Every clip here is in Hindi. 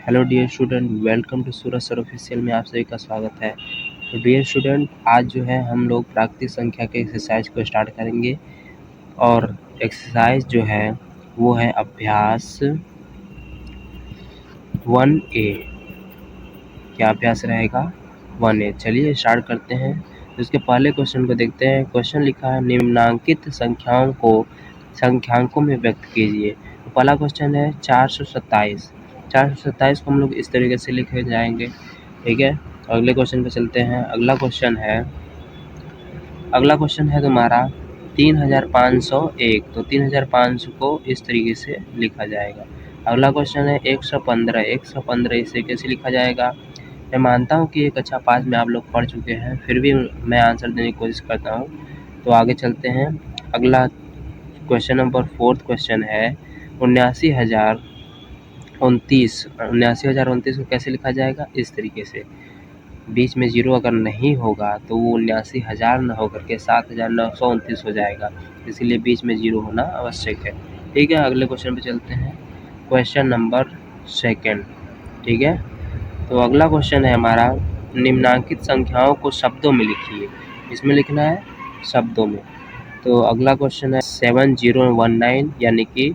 Hello dear student, welcome to Suraj sir official में आप सभी का स्वागत है। तो डियर स्टूडेंट, आज जो है हम लोग प्राकृतिक संख्या के एक्सरसाइज को स्टार्ट करेंगे और एक्सरसाइज जो है वो है अभ्यास 1A। क्या अभ्यास रहेगा? 1A। चलिए स्टार्ट करते हैं। तो इसके पहले क्वेश्चन को देखते हैं। क्वेश्चन लिखा है निम्नांकित संख्याओं को संख्यांकों में व्यक्त कीजिए। तो पहला क्वेश्चन है 427। 427 को हम लोग इस तरीके से लिखे जाएंगे, ठीक है। अगले क्वेश्चन पे चलते हैं। अगला क्वेश्चन है तुम्हारा 3501। तो 3500 को इस तरीके से लिखा जाएगा। अगला क्वेश्चन है 115। 115 इसे कैसे लिखा जाएगा? मैं मानता हूँ कि एक कक्षा 5 में आप लोग पढ़ चुके हैं, फिर भी मैं आंसर देने की कोशिश करता हूँ। तो आगे चलते हैं। अगला क्वेश्चन नंबर 4th क्वेश्चन है 79,029। 79,029 को कैसे लिखा जाएगा? इस तरीके से। बीच में जीरो अगर नहीं होगा तो वो 79,000 न होकर के 7,929 हो जाएगा, इसीलिए बीच में जीरो होना आवश्यक है, ठीक है। अगले क्वेश्चन पे चलते हैं। क्वेश्चन नंबर 2, ठीक है। तो अगला क्वेश्चन है हमारा निम्नांकित संख्याओं को शब्दों में लिखिए। इसमें लिखना है शब्दों में। तो अगला क्वेश्चन है 7019, यानी कि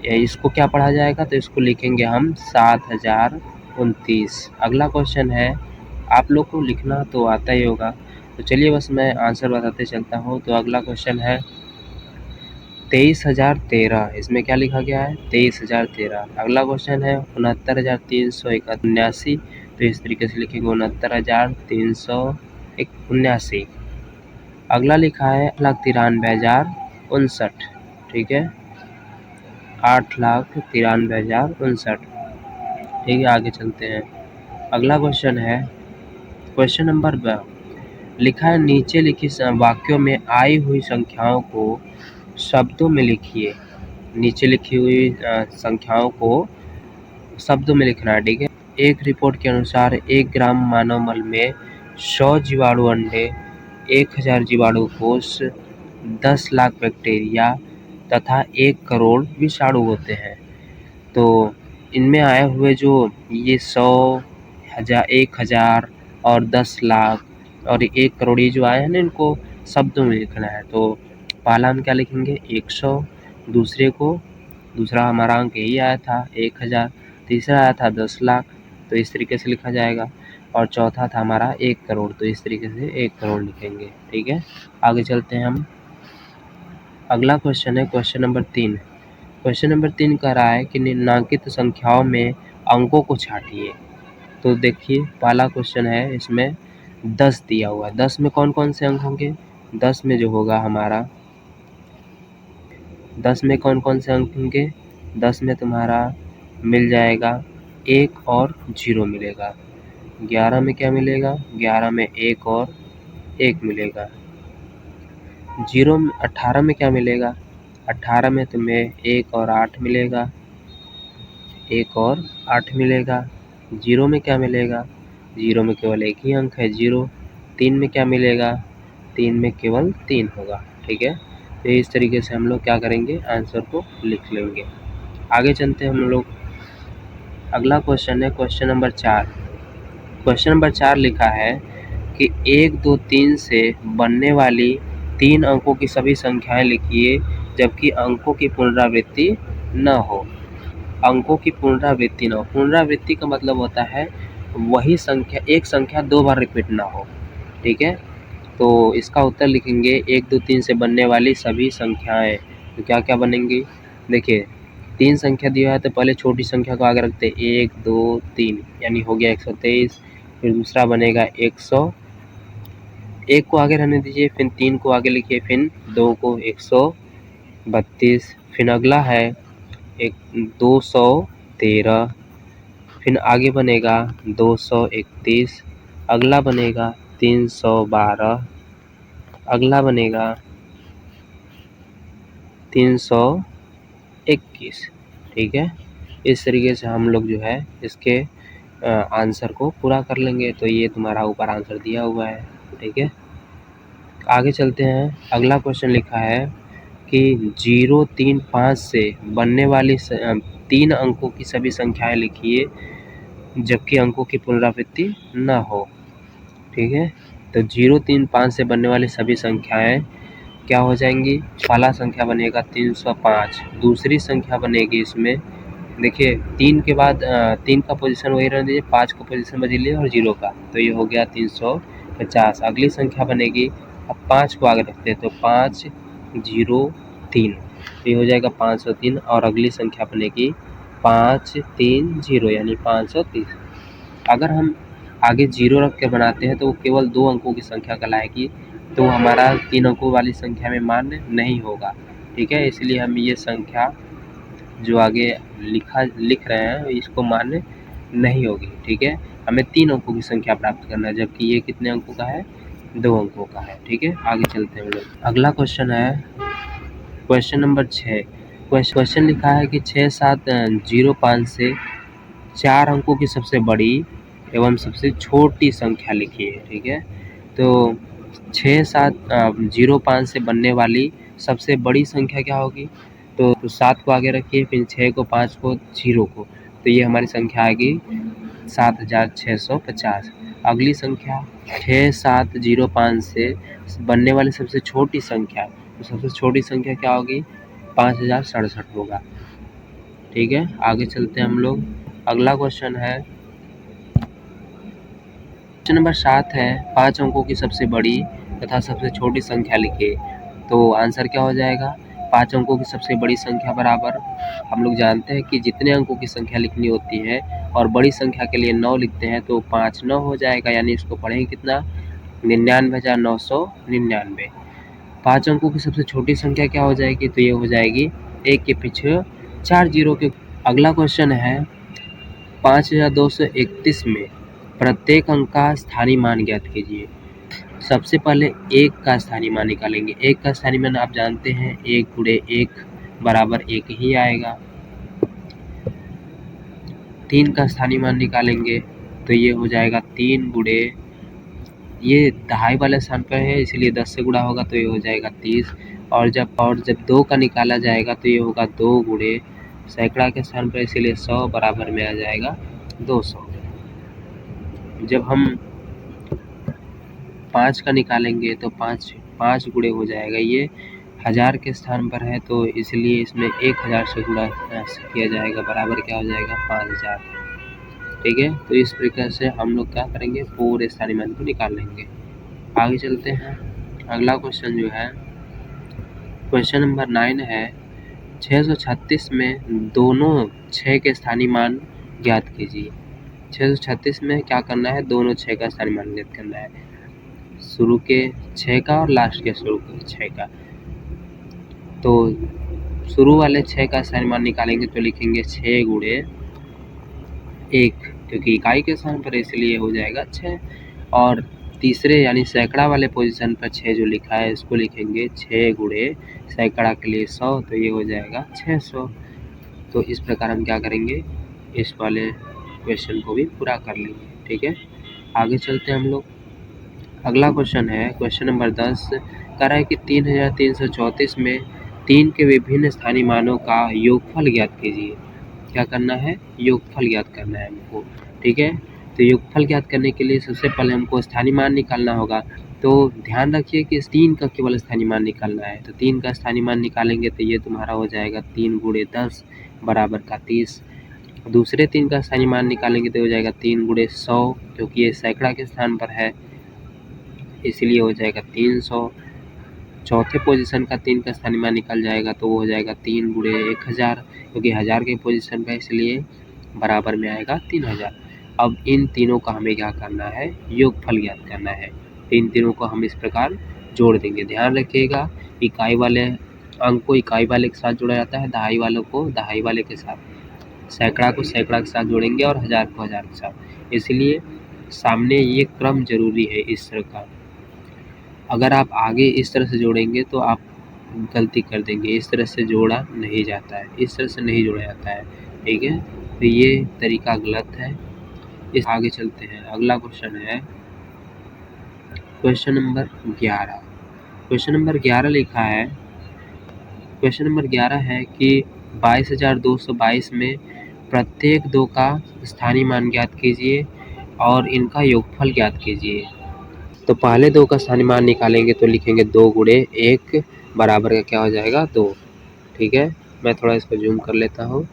इसको क्या पढ़ा जाएगा? तो इसको लिखेंगे हम 7029। अगला क्वेश्चन है, आप लोग को लिखना तो आता ही होगा, तो चलिए बस मैं आंसर बताते चलता हूँ। तो अगला क्वेश्चन है 23,013। इसमें क्या लिखा गया है? 23,013। अगला क्वेश्चन है 69,379। तो इस तरीके से लिखेंगे 69,379। अगला लिखा है 8,93,059, ठीक है। 8,93,059, ठीक है। आगे चलते हैं। अगला क्वेश्चन है क्वेश्चन नंबर 12। लिखा है नीचे लिखी वाक्यों में आई हुई संख्याओं को शब्दों में लिखिए। नीचे लिखी हुई संख्याओं को शब्दों में लिखना है, ठीक है। एक रिपोर्ट के अनुसार 1 ग्राम मानव मल में 100 जीवाणु अंडे, 1000 जीवाणु कोष, 10 लाख बैक्टीरिया तथा 1 करोड़ विषाणु होते हैं। तो इनमें आए हुए जो ये 100, 1000 और 10 लाख और 1 करोड़ ये जो आए हैं ना, इनको शब्दों में लिखना है। तो पहला हम क्या लिखेंगे? 100। दूसरा हमारा अंक यही आया था 1000। तीसरा आया था 10 लाख, तो इस तरीके से लिखा जाएगा। और चौथा था हमारा 1 करोड़, तो इस तरीके से 1 करोड़ लिखेंगे, ठीक है। आगे चलते हैं हम। अगला क्वेश्चन है क्वेश्चन नंबर 3। क्वेश्चन नंबर 3 कह रहा है कि निम्नांकित संख्याओं में अंकों को छांटिए। तो देखिए पहला क्वेश्चन है, इसमें 10 दिया हुआ है। 10 में कौन कौन से अंक होंगे? 10 में जो होगा हमारा 10 में कौन कौन से अंक होंगे? 10 में तुम्हारा मिल जाएगा 1 और 0 मिलेगा। 11 में क्या मिलेगा? 11 में 1 और 1 मिलेगा। 18 में क्या मिलेगा? 18 में तुम्हें 1 और 8 मिलेगा। 1 और 8 मिलेगा। 0 में क्या मिलेगा? 0 में केवल एक ही अंक है 0। 3 में क्या मिलेगा? 3 में केवल 3 होगा, ठीक है। तो इस तरीके से हम लोग क्या करेंगे? आंसर को लिख लेंगे। आगे चलते हैं हम लोग। अगला क्वेश्चन है क्वेश्चन नंबर 4। क्वेश्चन नंबर 4 लिखा है कि 1, 2, 3 से बनने वाली 3 अंकों की सभी संख्याएं लिखिए जबकि अंकों की पुनरावृत्ति न हो। अंकों की पुनरावृत्ति न हो। पुनरावृत्ति का मतलब होता है वही संख्या, एक संख्या 2 बार रिपीट ना हो, ठीक है। तो इसका उत्तर लिखेंगे 1, 2, 3 से बनने वाली सभी संख्याएं। तो क्या क्या बनेंगी? देखिए 3 संख्या दिया है तो पहले छोटी संख्या को आगे रखते हैं 1, 2, 3, यानी हो गया 123। फिर दूसरा बनेगा 100, 1 को आगे रहने दीजिए, फिर 3 को आगे लिखिए, फिर 2 को 132। फिर अगला है 213। फिर आगे बनेगा 231। अगला बनेगा 312। अगला बनेगा 321, ठीक है। इस तरीके से हम लोग जो है इसके आंसर को पूरा कर लेंगे। तो ये तुम्हारा ऊपर आंसर दिया हुआ है, ठीक है। आगे चलते हैं। अगला क्वेश्चन लिखा है कि 0, 3, 5 से बनने वाली 3 अंकों की सभी संख्याएं लिखिए जबकि अंकों की पुनरावृत्ति न हो। ठीक है, तो 0, 3, 5 से बनने वाली सभी संख्याएं क्या हो जाएंगी? पहला संख्या बनेगा 305, दूसरी संख्या बनेगी इसमें देखिए 3 के बाद 3 का पोजीशन वही रहने दीजिए, 5 का पोजीशन बदलिए और 0 का, तो ये हो गया 350। अगली संख्या बनेगी, अब 5 को आगे रखते हैं तो 5, 0, 3, तो ये हो जाएगा 503। और अगली संख्या बनेगी 5, 3, 0 यानी 530। अगर हम आगे 0 रख के बनाते हैं तो वो केवल 2 अंकों की संख्या कहलाएगी, तो हमारा 3 अंकों वाली संख्या में मान्य नहीं होगा। ठीक है, इसलिए हम ये संख्या जो आगे लिख रहे हैं इसको मान्य नहीं होगी। ठीक है, हमें 3 अंकों की संख्या प्राप्त करना है, जबकि ये कितने अंकों का है? 2 अंकों का है। ठीक है, आगे चलते हैं हम लोग। अगला क्वेश्चन है क्वेश्चन नंबर 6। क्वेश्चन लिखा है कि 6705 से 4 अंकों की सबसे बड़ी एवं सबसे छोटी संख्या लिखिए। ठीक है, तो 6705 से बनने वाली सबसे बड़ी संख्या क्या होगी? तो 7 को आगे रखिए, फिर 6 को, 5 को, 0 को, तो ये हमारी संख्या आएगी 7650। अगली संख्या 6705 से बनने वाली सबसे छोटी संख्या, तो सबसे छोटी संख्या क्या होगी? 5067 होगा। ठीक है, आगे चलते हैं हम लोग। अगला क्वेश्चन है क्वेश्चन नंबर 7 है 5 अंकों की सबसे बड़ी तथा सबसे छोटी संख्या लिखिए। तो आंसर क्या हो जाएगा? 5 अंकों की सबसे बड़ी संख्या बराबर, हम लोग जानते हैं कि जितने अंकों की संख्या लिखनी होती है और बड़ी संख्या के लिए 9 लिखते हैं तो 5 9 हो जाएगा, यानी इसको पढ़ेंगे कितना? 99,999। 5 अंकों की सबसे छोटी संख्या क्या हो जाएगी? तो ये हो जाएगी 1 के पीछे 4 0 के। अगला क्वेश्चन है 5231 में प्रत्येक अंक का स्थानीय मान ज्ञात कीजिए। सबसे पहले 1 का स्थानीय मान निकालेंगे। 1 का स्थानीय मान आप जानते हैं 1 गुणे 1 बराबर 1 ही आएगा। 3 का स्थानीय मान निकालेंगे तो ये हो जाएगा 3 गुणे, ये दहाई वाले स्थान पर है इसलिए 10 से गुणा होगा तो ये हो जाएगा 30। और जब 2 का निकाला जाएगा तो ये होगा 2 गुणे सैकड़ा के स्थान पर, इसीलिए 100 बराबर में आ जाएगा 200। जब हम 5 का निकालेंगे तो 5 गुणे हो जाएगा, ये 1000 के स्थान पर है तो इसलिए इसमें 1000 से गुणा किया जाएगा, बराबर क्या हो जाएगा? 5000। ठीक है, तो इस प्रकार से हम लोग क्या करेंगे? पूरे स्थानीय मान को निकाल लेंगे। आगे चलते हैं। अगला क्वेश्चन जो है क्वेश्चन नंबर 9 है 636 में दोनों 6 के स्थानीय मान ज्ञात कीजिए। 636 में क्या करना है? दोनों 6 का स्थानीय मान ज्ञात करना है, शुरू के 6 का और लास्ट के शुरू के 6 का। तो शुरू वाले 6 का स्थानीय मान निकालेंगे तो लिखेंगे 6 गुणे 1, क्योंकि इकाई के स्थान पर इसलिए हो जाएगा 6। और तीसरे यानी सैकड़ा वाले पोजीशन पर 6 जो लिखा है इसको लिखेंगे 6 गुणे सैकड़ा के लिए 100, तो ये हो जाएगा 600। तो इस प्रकार हम क्या करेंगे? इस वाले क्वेश्चन को भी पूरा कर लेंगे। ठीक है, आगे चलते हैं हम लोग। अगला क्वेश्चन है क्वेश्चन नंबर 10, कह रहा है कि 3334 में 3 के विभिन्न स्थानीय मानों का योगफल ज्ञात कीजिए। क्या करना है? योगफल ज्ञात करना है हमको। ठीक है, तो योगफल ज्ञात करने के लिए सबसे पहले हमको स्थानीय मान निकालना होगा। तो ध्यान रखिए कि 3 का केवल स्थानीय मान निकालना है, तो 3 का स्थानीय मान निकालेंगे तो ये तुम्हारा हो जाएगा 3 गुणे 10 बराबर का 30। दूसरे 3 का स्थानीय मान निकालेंगे तो हो जाएगा 3 गुणे 100, क्योंकि ये सैकड़ा के स्थान पर है इसलिए हो जाएगा 300। चौथे पोजीशन का 3 का स्थानीय मान निकल जाएगा तो वो हो जाएगा 3 गुणे 1000, क्योंकि 1000 के पोजीशन पर इसलिए बराबर में आएगा 3000। अब इन तीनों का हमें क्या करना है? योगफल ज्ञात करना है। इन तीनों को हम इस प्रकार जोड़ देंगे। ध्यान रखिएगा, इकाई वाले अंक को इकाई वाले के साथ जोड़ा जाता है, दहाई वालों को दहाई वाले के साथ, सैकड़ा को सैकड़ा के साथ जोड़ेंगे और 1000 को 1000 के साथ, इसलिए सामने ये क्रम जरूरी है इस तरह का। अगर आप आगे इस तरह से जोड़ेंगे तो आप गलती कर देंगे, इस तरह से जोड़ा नहीं जाता है, इस तरह से नहीं जोड़ा जाता है। ठीक है, तो ये तरीका गलत है। इस आगे चलते हैं। अगला क्वेश्चन है क्वेश्चन नंबर 11। क्वेश्चन नंबर 11 लिखा है, क्वेश्चन नंबर 11 है कि 22,222 में प्रत्येक दो का स्थानीय मान ज्ञात कीजिए और इनका योगफल ज्ञात कीजिए। तो पहले दो का स्थानीय मान निकालेंगे तो लिखेंगे 2 गुणे 1 बराबर का क्या हो जाएगा 2। ठीक है, मैं थोड़ा इसको जूम कर लेता हूँ।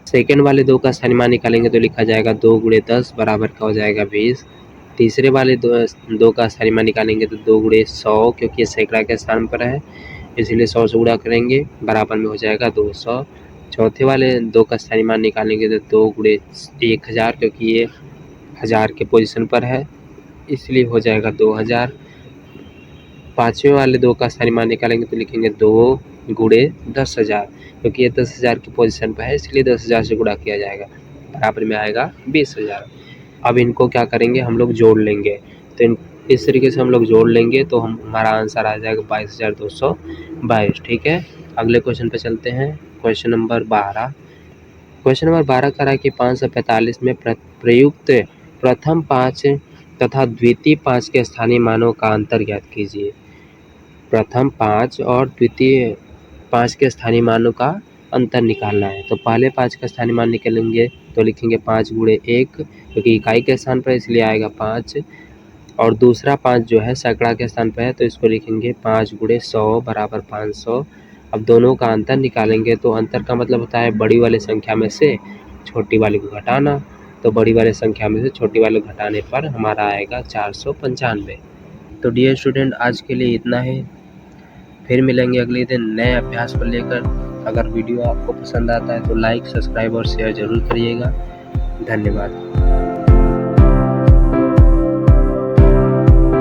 सेकेंड वाले दो का स्थानीय मान निकालेंगे तो लिखा जाएगा 2 गुणे 10 बराबर का हो जाएगा 20। तीसरे वाले दो का स्थानीय मान निकालेंगे तो 2 गुणे 100, क्योंकि ये सैकड़ा के स्थान पर है इसलिए 100 से गुणा करेंगे, बराबर में हो जाएगा 200। चौथे वाले दो का स्थानीय मान निकालेंगे तो 2 गुणे 1000, क्योंकि ये 1000 के पोजीशन पर है इसलिए हो जाएगा 2000। पाँचवें वाले दो का स्थानीय मान निकालेंगे तो लिखेंगे 2 गुणे 10,000, क्योंकि ये 10,000 की पोजीशन पर है इसलिए 10,000 से गुणा किया जाएगा, बराबर में आएगा 20,000। अब इनको क्या करेंगे, हम लोग जोड़ लेंगे। तो इस तरीके से हम लोग जोड़ लेंगे तो हमारा आंसर आ जाएगा 22,222। ठीक है, अगले क्वेश्चन पे चलते हैं। क्वेश्चन नंबर 12 कह रहा है कि 545 में प्रयुक्त प्रथम 5 तथा द्वितीय 5 के स्थानीय मानों का अंतर ज्ञात कीजिए। प्रथम 5 और द्वितीय 5 के स्थानीय मानों का अंतर निकालना है। तो पहले 5 का स्थानीय मान निकालेंगे तो लिखेंगे 5 गुणे 1, क्योंकि इकाई के स्थान पर इसलिए आएगा 5, और दूसरा 5 जो है सैकड़ा के स्थान पर है तो इसको लिखेंगे 5 गुणे 100 बराबर 500। अब दोनों का अंतर निकालेंगे तो अंतर का मतलब होता है बड़ी वाली संख्या में से छोटी वाली को घटाना। तो बड़ी वाली संख्या में से छोटी वाली को घटाने पर हमारा आएगा 495। तो डियर स्टूडेंट, आज के लिए इतना ही। फिर मिलेंगे अगले दिन नए अभ्यास को लेकर। अगर वीडियो आपको पसंद आता है तो लाइक, सब्सक्राइब और शेयर ज़रूर करिएगा। धन्यवाद।